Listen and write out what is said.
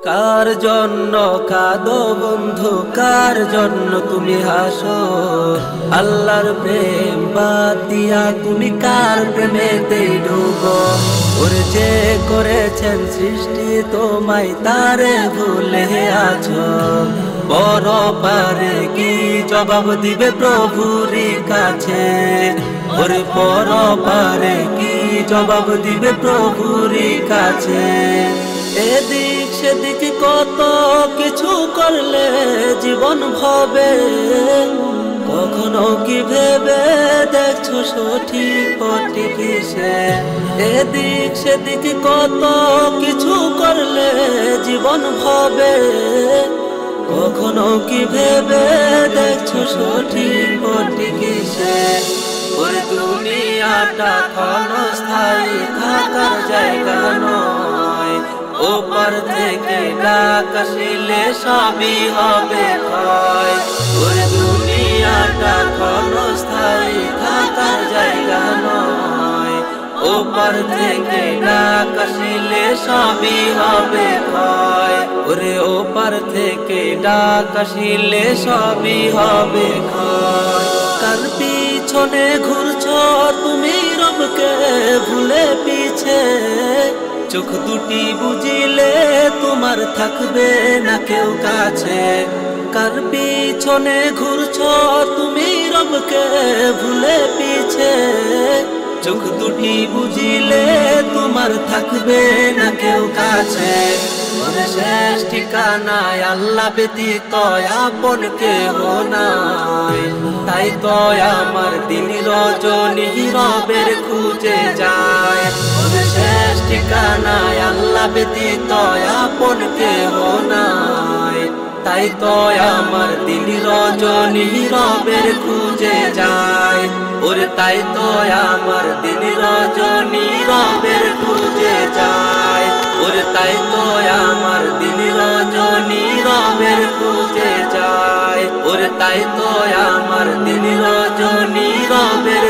কার জন্য কাঁদো বন্ধু, কার জন্য তুমি হাসো? আল্লাহর প্রেম বাদ দিয়া তুমি কার প্রেমেতেই ডুবো? ওর যে করেছেন সৃষ্টি তোমায় তারে ভুলে আছো। বড় পারে কি জবাব দিবে প্রভুরই কাছে? ওরে বড় পারে কি জবাব দিবে প্রভুরই কাছে? এদিক সেদিক কত কিছু করলে জীবন হবে, কখনো কি ভেবে দেখছো সঠিক পথে কিসে? এদিক সেদিক কত কিছু করলে জীবন হবে, কখনো কি ভেবে দেখছো সঠিক পথে কিসে? ওই দুনিয়াটা ক্ষণস্থায়ী থাকার জায়গা নয়, ওপার থেকে ডাক আসিলে সবই হবে ক্ষয়। ওই দুনিয়াটা ক্ষণস্থায়ী থাকার জায়গা নয়, ওপার থেকে ডাক আসিলে সবই হবে ক্ষয়। ওরে ওপার থেকে ডাক আসিলে সবই হবে ক্ষয়। কার পিছনে ঘুরছো তুমি রবকে ভুলে পিছে? চোখ দুটি বুঝিলে তোমার থাকবে না কেউ কাছে। কার পিছনে ঘুরছো তুমি রবকে ভুলে পিছে? চোখ দুটি বুঝিলে তোমার থাকবে না কেউ কাছে। ওরে শেষ ঠিকানায় আল্লাহ ব্যতীত আপন কেহ নাই, তাই তো আমার দিন রজনী রবের খুঁজে যায়। ওরে শেষ ঠিকানায় আল্লাহ ব্যতীত আপন কেহ নাই, তাই তো আমার দিন রজনী রবের খুঁজে যায়। ওরে তাই তো আমার দিন রজনী রবের খুঁজে যায়। ওরে তাই তো আমার দিন রজনী রবের খুঁজে যায়। ওরে তাই তো আমার দিন রজনী রবের